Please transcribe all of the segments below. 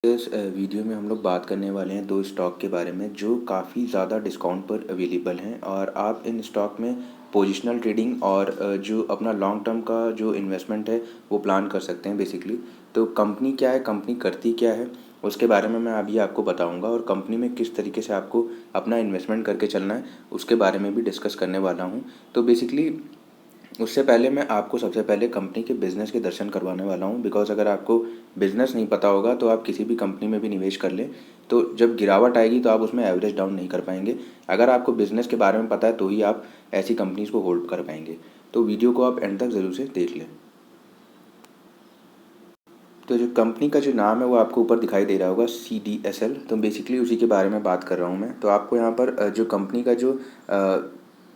इस वीडियो में हम लोग बात करने वाले हैं दो स्टॉक के बारे में जो काफ़ी ज़्यादा डिस्काउंट पर अवेलेबल हैं और आप इन स्टॉक में पोजिशनल ट्रेडिंग और जो अपना लॉन्ग टर्म का जो इन्वेस्टमेंट है वो प्लान कर सकते हैं बेसिकली। तो कंपनी क्या है, कंपनी करती क्या है, उसके बारे में मैं अभी आपको बताऊंगा और कंपनी में किस तरीके से आपको अपना इन्वेस्टमेंट करके चलना है उसके बारे में भी डिस्कस करने वाला हूँ। तो बेसिकली उससे पहले मैं आपको सबसे पहले कंपनी के बिज़नेस के दर्शन करवाने वाला हूँ, बिकॉज़ अगर आपको बिज़नेस नहीं पता होगा तो आप किसी भी कंपनी में भी निवेश कर लें तो जब गिरावट आएगी तो आप उसमें एवरेज डाउन नहीं कर पाएंगे। अगर आपको बिज़नेस के बारे में पता है तो ही आप ऐसी कंपनीज़ को होल्ड कर पाएंगे। तो वीडियो को आप एंड तक ज़रूर से देख लें। तो जो कंपनी का जो नाम है वो आपको ऊपर दिखाई दे रहा होगा, CDSL। तो बेसिकली उसी के बारे में बात कर रहा हूँ मैं। तो आपको यहाँ पर जो कंपनी का जो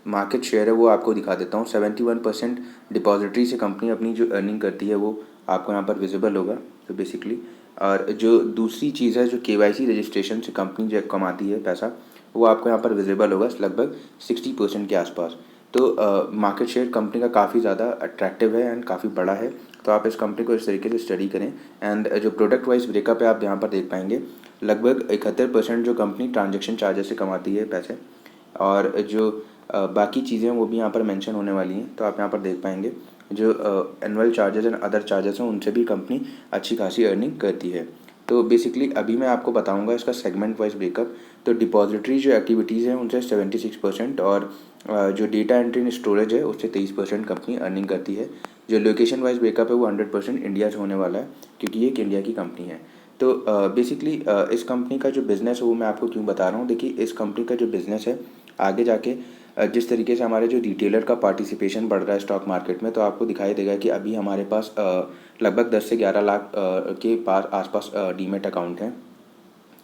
मार्केट शेयर है वो आपको दिखा देता हूँ। 71% डिपॉजिटरी से कंपनी अपनी जो अर्निंग करती है वो आपको यहाँ पर विजिबल होगा। तो बेसिकली और जो दूसरी चीज़ है, जो KYC रजिस्ट्रेशन से कंपनी जो कमाती है पैसा, वो आपको यहाँ पर विजिबल होगा लगभग 60% के आसपास। तो मार्केट शेयर कंपनी का काफ़ी ज़्यादा अट्रैक्टिव है एंड काफ़ी बड़ा है। तो आप इस कंपनी को इस तरीके से स्टडी करें। एंड जो प्रोडक्ट वाइज ब्रेकअप है आप यहाँ पर देख पाएंगे, लगभग 71% जो कंपनी ट्रांजेक्शन चार्जेस से कमाती है पैसे, और जो बाकी चीज़ें हैं वो भी यहाँ पर मेंशन होने वाली हैं। तो आप यहाँ पर देख पाएंगे जो annual charges and other charges हैं उनसे भी कंपनी अच्छी खासी अर्निंग करती है। तो बेसिकली अभी मैं आपको बताऊंगा इसका सेगमेंट वाइज ब्रेकअप। तो डिपॉजिटरी जो एक्टिविटीज़ हैं उनसे 76% और जो डेटा एंट्री एंड स्टोरेज है उससे 23% कंपनी अर्निंग करती है। जो लोकेशन वाइज ब्रेकअप है वो 100% इंडिया से होने वाला है, क्योंकि ये एक इंडिया की कंपनी है। तो बेसिकली इस कंपनी का जो बिज़नेस है वो मैं आपको क्यों बता रहा हूँ। देखिए, इस कंपनी का जो बिज़नेस है आगे जाके जिस तरीके से हमारे जो रिटेलर का पार्टिसिपेशन बढ़ रहा है स्टॉक मार्केट में, तो आपको दिखाई देगा कि अभी हमारे पास लगभग 10 से 11 लाख के पास आसपास डीमेट अकाउंट हैं।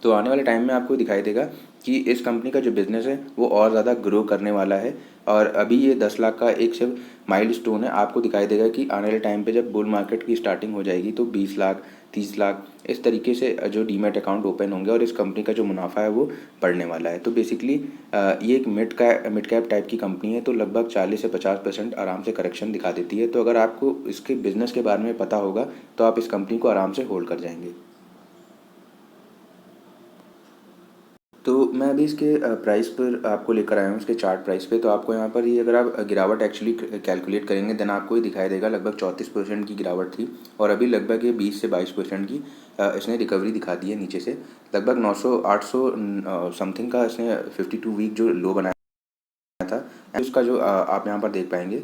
तो आने वाले टाइम में आपको दिखाई देगा कि इस कंपनी का जो बिज़नेस है वो और ज़्यादा ग्रो करने वाला है। और अभी ये 10 लाख का एक सिर्फ माइलस्टोन है। आपको दिखाई देगा कि आने वाले टाइम पे जब बुल मार्केट की स्टार्टिंग हो जाएगी तो 20 लाख, 30 लाख इस तरीके से जो डीमैट अकाउंट ओपन होंगे और इस कंपनी का जो मुनाफा है वो बढ़ने वाला है। तो बेसिकली ये एक मिड कैप टाइप की कंपनी है, तो लगभग 40 से 50% आराम से करेक्शन दिखा देती है। तो अगर आपको इसके बिज़नेस के बारे में पता होगा तो आप इस कंपनी को आराम से होल्ड कर जाएंगे। तो मैं अभी इसके प्राइस पर आपको लेकर आया हूँ, इसके चार्ट प्राइस पे। तो आपको यहाँ पर ये अगर आप गिरावट एक्चुअली कैलकुलेट करेंगे देन आपको ये दिखाई देगा लगभग 34% की गिरावट थी और अभी लगभग ये 20 से 22% की इसने रिकवरी दिखा दी है नीचे से। लगभग 900 800 समथिंग का इसने 52 वीक जो लो बनाया था। उसका जो आप यहाँ पर देख पाएंगे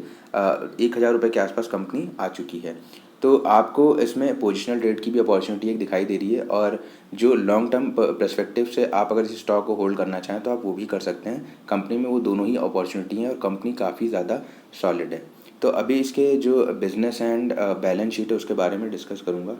1,000 रुपये के आसपास कंपनी आ चुकी है। तो आपको इसमें पोजिशनल ट्रेड की भी अपॉर्चुनिटी एक दिखाई दे रही है, और जो लॉन्ग टर्म पर्सपेक्टिव से आप अगर इस स्टॉक को होल्ड करना चाहें तो आप वो भी कर सकते हैं। कंपनी में वो दोनों ही अपॉर्चुनिटी हैं और कंपनी काफ़ी ज़्यादा सॉलिड है। तो अभी इसके जो बिज़नेस एंड बैलेंस शीट है उसके बारे में डिस्कस करूँगा।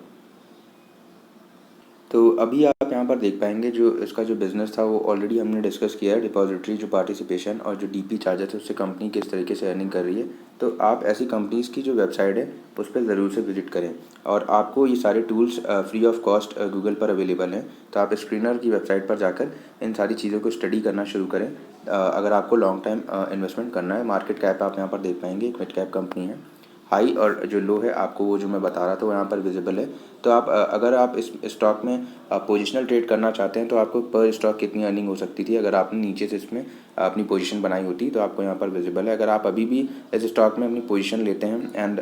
तो अभी आप यहाँ पर देख पाएंगे जो इसका जो बिज़नेस था वो ऑलरेडी हमने डिस्कस किया है। डिपॉजिटरी जो पार्टिसिपेशन और जो DP चार्जेस है उससे कंपनी किस तरीके से अर्निंग कर रही है। तो आप ऐसी कंपनीज़ की जो वेबसाइट है उस पर ज़रूर से विजिट करें, और आपको ये सारे tools free of cost Google पर अवेलेबल हैं। तो आप स्क्रीनर की वेबसाइट पर जाकर इन सारी चीज़ों को स्टडी करना शुरू करें अगर आपको लॉन्ग टाइम इन्वेस्टमेंट करना है। मार्केट कैप आप यहाँ पर देख पाएंगे, एक मिड कैप कंपनी है। हाई और जो लो है आपको वो जो मैं बता रहा था वो यहाँ पर विजिबल है। तो आप अगर आप इस स्टॉक में पोजिशनल ट्रेड करना चाहते हैं तो आपको पर स्टॉक कितनी अर्निंग हो सकती थी अगर आपने नीचे से इसमें अपनी पोजीशन बनाई होती, तो आपको यहाँ पर विजिबल है। अगर आप अभी भी इस स्टॉक में अपनी पोजीशन लेते हैं एंड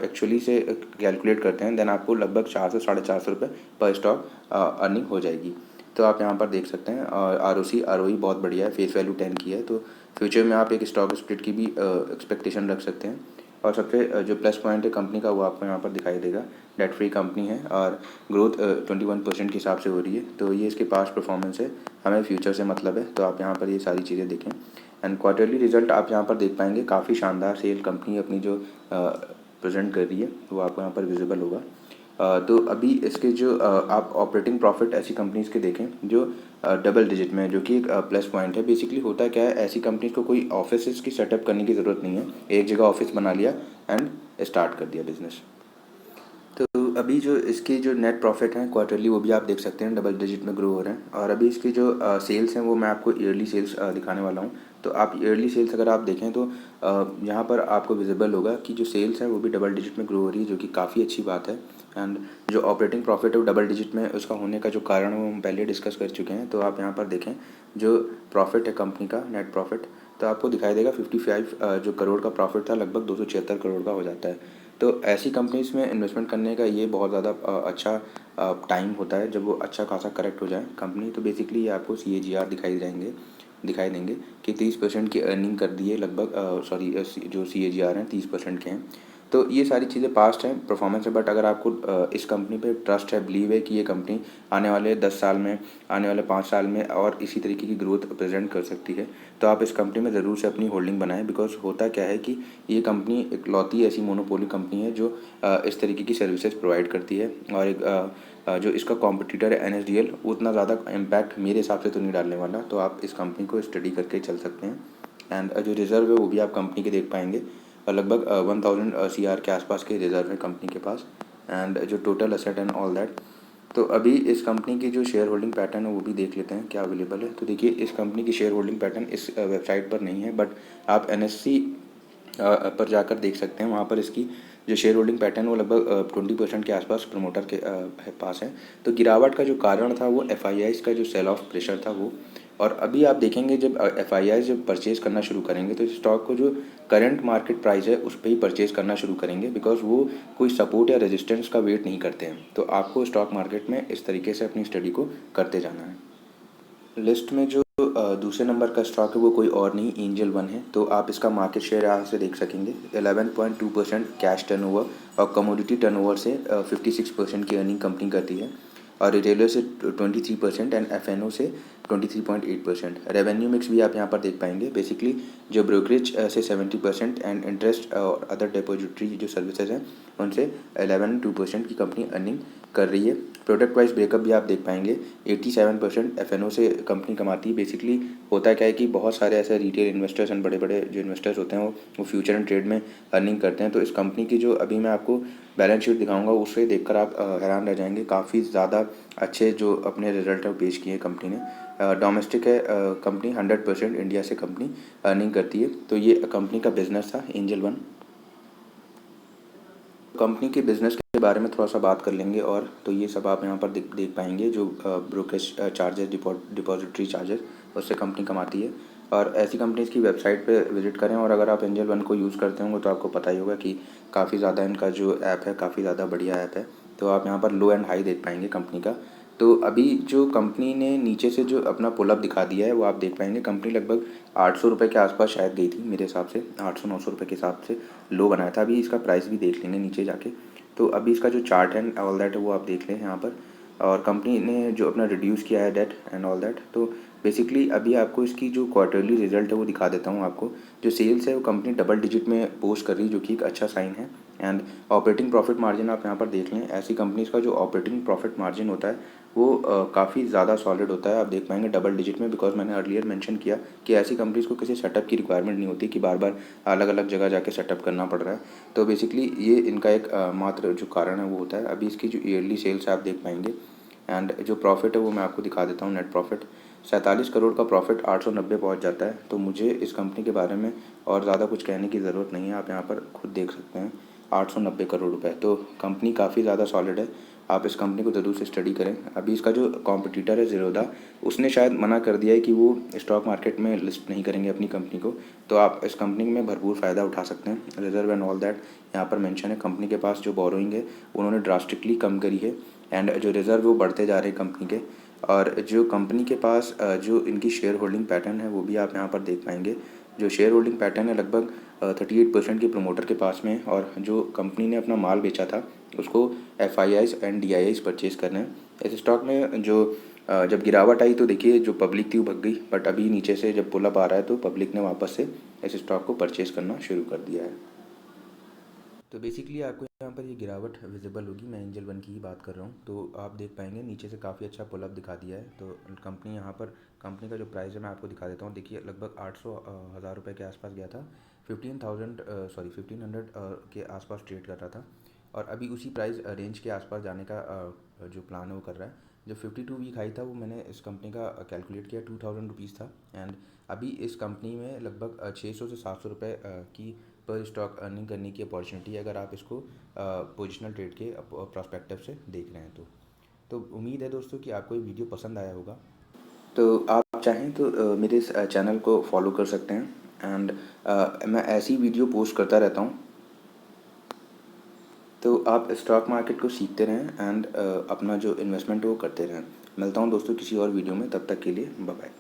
एक्चुअली से कैलकुलेट करते हैं देन आपको लगभग 400 साढ़े 400 रुपये पर स्टॉक अर्निंग हो जाएगी। तो आप यहाँ पर देख सकते हैं। और ROE बहुत बढ़िया है, फेस वैल्यू 10 की है। तो फ्यूचर में आप एक स्टॉक स्प्लिट की भी एक्सपेक्टेशन रख सकते हैं। और सबसे जो प्लस पॉइंट है कंपनी का वो आपको यहाँ पर दिखाई देगा। डेट फ्री कंपनी है और ग्रोथ 21% के हिसाब से हो रही है। तो ये इसके पास्ट परफॉर्मेंस है, हमें फ्यूचर से मतलब है। तो आप यहाँ पर ये सारी चीज़ें देखें। एंड क्वार्टरली रिजल्ट आप यहाँ पर देख पाएंगे, काफ़ी शानदार सेल कंपनी अपनी जो प्रेजेंट कर रही है वो आपको यहाँ पर विजिबल होगा। तो अभी इसके जो आप ऑपरेटिंग प्रॉफिट ऐसी कंपनीज़ के देखें जो डबल डिजिट में है, जो कि एक प्लस पॉइंट है। बेसिकली होता क्या है, ऐसी कंपनीज को कोई ऑफिस की सेटअप करने की ज़रूरत नहीं है, एक जगह ऑफिस बना लिया एंड स्टार्ट कर दिया बिजनेस। तो अभी जो इसकी जो नेट प्रॉफिट है क्वार्टरली वो भी आप देख सकते हैं डबल डिजिट में ग्रो हो रहे हैं। और अभी इसकी जो सेल्स हैं वो मैं आपको ईयरली सेल्स दिखाने वाला हूँ। तो आप ईयरली सेल्स अगर आप देखें तो यहाँ पर आपको विजिबल होगा कि जो सेल्स है वो भी डबल डिजिट में ग्रो हो रही है, जो कि काफ़ी अच्छी बात है। एंड जो ऑपरेटिंग प्रॉफिट है वो डबल डिजिट में उसका होने का जो कारण है वो हम पहले डिस्कस कर चुके हैं। तो आप यहाँ पर देखें जो प्रॉफिट है कंपनी का नेट प्रॉफिट, तो आपको दिखाई देगा 55 जो करोड़ का प्रॉफिट था लगभग 276 करोड़ का हो जाता है। तो ऐसी कंपनीज़ में इन्वेस्टमेंट करने का ये बहुत ज़्यादा अच्छा टाइम होता है जब वो अच्छा खासा करेक्ट हो जाए कंपनी। तो बेसिकली ये आपको CAGR दिखाई देंगे कि 30% की अर्निंग कर दी है लगभग, सॉरी जो CAGR हैं 30% के हैं। तो ये सारी चीज़ें पास्ट हैं परफॉर्मेंस है, बट अगर आपको इस कंपनी पे ट्रस्ट है, बिलीव है कि ये कंपनी आने वाले 10 साल में, आने वाले 5 साल में और इसी तरीके की ग्रोथ प्रेजेंट कर सकती है, तो आप इस कंपनी में ज़रूर से अपनी होल्डिंग बनाएं। बिकॉज होता क्या है कि ये कंपनी इकलौती ऐसी मोनोपोली कंपनी है जो इस तरीके की सर्विसेज प्रोवाइड करती है। और एक जो इसका कॉम्पिटिटर है NSDL, उतना ज़्यादा इम्पैक्ट मेरे हिसाब से तो नहीं डालने वाला। तो आप इस कंपनी को स्टडी करके चल सकते हैं। एंड जो रिज़र्व है वो भी आप कंपनी के देख पाएंगे, लगभग 1000 CR के आसपास के रिज़र्व है कंपनी के पास। एंड जो total asset and all that, तो अभी इस कंपनी की जो शेयर होल्डिंग पैटर्न है वो भी देख लेते हैं क्या अवेलेबल है। तो देखिए इस कंपनी की शेयर होल्डिंग पैटर्न इस वेबसाइट पर नहीं है, बट आप NSE पर जाकर देख सकते हैं। वहाँ पर इसकी जो शेयर होल्डिंग पैटर्न वो लगभग 20% के आसपास प्रमोटर के पास है। तो गिरावट का जो कारण था वो FIIs का जो सेल ऑफ प्रेशर था वो। और अभी आप देखेंगे जब FIIs जब परचेज़ करना शुरू करेंगे तो इस स्टॉक को जो करंट मार्केट प्राइस है उस पर ही परचेज़ करना शुरू करेंगे, बिकॉज वो कोई सपोर्ट या रेजिस्टेंस का वेट नहीं करते हैं। तो आपको स्टॉक मार्केट में इस तरीके से अपनी स्टडी को करते जाना है। लिस्ट में जो दूसरे नंबर का स्टॉक है वो कोई और नहीं एंजल वन है। तो आप इसका मार्केट शेयर यहाँ से देख सकेंगे 11.2% कैश टर्नओवर और कमोडिटी टर्नओवर से 56% की अर्निंग कंपनी करती है। और रिटेलर से 23% एंड FNO से 23.8%। रेवेन्यू मिक्स भी आप यहाँ पर देख पाएंगे। बेसिकली जो ब्रोकरेज से 70% एंड इंटरेस्ट और अदर डिपॉजिटरी जो सर्विसेज हैं उनसे 11.2% की कंपनी अर्निंग कर रही है। प्रोडक्ट वाइज ब्रेकअप भी आप देख पाएंगे 87% FNO से कंपनी कमाती है। बेसिकली होता क्या है कि बहुत सारे ऐसे रिटेल इन्वेस्टर्स एंड बड़े बड़े जो इन्वेस्टर्स होते हैं वो फ्यूचर एंड ट्रेड में अर्निंग करते हैं। तो इस कंपनी की जो अभी मैं आपको बैलेंस शीट दिखाऊंगा उससे देखकर आप हैरान रह जाएंगे। काफ़ी ज़्यादा अच्छे जो अपने रिजल्ट है पेश किए हैं कंपनी ने। डोमेस्टिक है कंपनी, 100% इंडिया से कंपनी अर्निंग करती है। तो ये कंपनी का बिजनेस था एंजल वन। कंपनी के बिज़नेस के बारे में थोड़ा सा बात कर लेंगे। और तो ये सब आप यहाँ पर देख पाएंगे जो ब्रोकरेज चार्जेस, डिपॉजिटरी चार्जेस उससे कंपनी कमाती है। और ऐसी कंपनीज़ की वेबसाइट पे विजिट करें। और अगर आप एंजल वन को यूज़ करते होंगे तो आपको पता ही होगा कि काफ़ी ज़्यादा इनका जो ऐप है काफ़ी ज़्यादा बढ़िया ऐप है। तो आप यहाँ पर लो एंड हाई देख पाएंगे कंपनी का। तो अभी जो कंपनी ने नीचे से जो अपना पुलअप दिखा दिया है वो आप देख पाएंगे। कंपनी लगभग 800 रुपये के आसपास शायद गई थी मेरे हिसाब से, 800-900 रुपये के हिसाब से लो बनाया था। अभी इसका प्राइस भी देख लेंगे नीचे जाके। तो अभी इसका जो चार्ट है ऑल दैट है वो आप देख लें यहाँ पर। और कंपनी ने जो अपना रिड्यूस किया है डेट एंड ऑल दैट। तो बेसिकली अभी आपको इसकी जो क्वार्टरली रिजल्ट है वो दिखा देता हूँ आपको। जो सेल्स है वो कंपनी डबल डिजिट में पोस्ट कर रही है जो कि एक अच्छा साइन है। एंड ऑपरेटिंग प्रॉफिट मार्जिन आप यहाँ पर देख लें। ऐसी कंपनीज़ का जो ऑपरेटिंग प्रॉफिट मार्जिन होता है वो काफ़ी ज़्यादा सॉलिड होता है। आप देख पाएंगे डबल डिजिट में, बिकॉज मैंने अर्लियर मेंशन किया कि ऐसी कंपनीज़ को किसी सेटअप की रिक्वायरमेंट नहीं होती कि बार बार अलग अलग जगह जाके सेटअप करना पड़ रहा है। तो बेसिकली ये इनका एक मात्र जो कारण है वो होता है। अभी इसकी जो ईयरली सेल्स आप देख पाएंगे। एंड जो प्रॉफिट है वो मैं आपको दिखा देता हूँ। नेट प्रॉफिट 47 करोड़ का प्रॉफिट 890 पहुँच जाता है। तो मुझे इस कंपनी के बारे में और ज़्यादा कुछ कहने की ज़रूरत नहीं है, आप यहाँ पर खुद देख सकते हैं 890 करोड़ रुपए। तो कंपनी काफ़ी ज़्यादा सॉलिड है, आप इस कंपनी को ज़रूर से स्टडी करें। अभी इसका जो कॉम्पिटिटर है ज़ीरोधा, उसने शायद मना कर दिया है कि वो स्टॉक मार्केट में लिस्ट नहीं करेंगे अपनी कंपनी को। तो आप इस कंपनी में भरपूर फ़ायदा उठा सकते हैं। रिजर्व एंड ऑल दैट यहाँ पर मेंशन है। कंपनी के पास जो बोरोइंग है उन्होंने ड्रास्टिकली कम करी है। एंड जो रिज़र्व वो बढ़ते जा रहे हैं कंपनी के। और जो कंपनी के पास जो इनकी शेयर होल्डिंग पैटर्न है वो भी आप यहाँ पर देख पाएंगे। जो शेयर होल्डिंग पैटर्न है लगभग 38% के प्रमोटर के पास में। और जो कंपनी ने अपना माल बेचा था उसको FIIs एंड DIIs परचेज़ करने हैं। इस स्टॉक में जो जब गिरावट आई तो देखिए जो पब्लिक थी वो भग गई, बट अभी नीचे से जब पुल अप आ रहा है तो पब्लिक ने वापस से इस स्टॉक को परचेज़ करना शुरू कर दिया है। तो बेसिकली आपको यहाँ पर ये गिरावट विजिबल होगी। मैं एंजल वन की ही बात कर रहा हूँ। तो आप देख पाएंगे नीचे से काफ़ी अच्छा पुलअप दिखा दिया है। तो कंपनी यहाँ पर, कंपनी का जो प्राइस है मैं आपको दिखा देता हूँ। देखिए लगभग 800 हज़ार रुपये के आसपास गया था। 1500 के आसपास ट्रेड कर रहा था। और अभी उसी प्राइस रेंज के आसपास जाने का जो प्लान है वो कर रहा है। जो 52 वीक हाई था वो मैंने इस कंपनी का कैलकुलेट किया 2000 रुपीज़ था। एंड अभी इस कंपनी में लगभग 600 से 700 रुपये की पर स्टॉक अर्निंग करने की अपॉर्चुनिटी है, अगर आप इसको पोजिशनल ट्रेड के प्रोस्पेक्टिव से देख रहे हैं तो उम्मीद है दोस्तों कि आपको ये वीडियो पसंद आया होगा। तो आप चाहें तो मेरे इस चैनल को फॉलो कर सकते हैं एंड मैं ऐसी वीडियो पोस्ट करता रहता हूँ, तो आप स्टॉक मार्केट को सीखते रहें एंड अपना जो इन्वेस्टमेंट है वो करते रहें। मिलता हूँ दोस्तों किसी और वीडियो में, तब तक के लिए बाय बाय।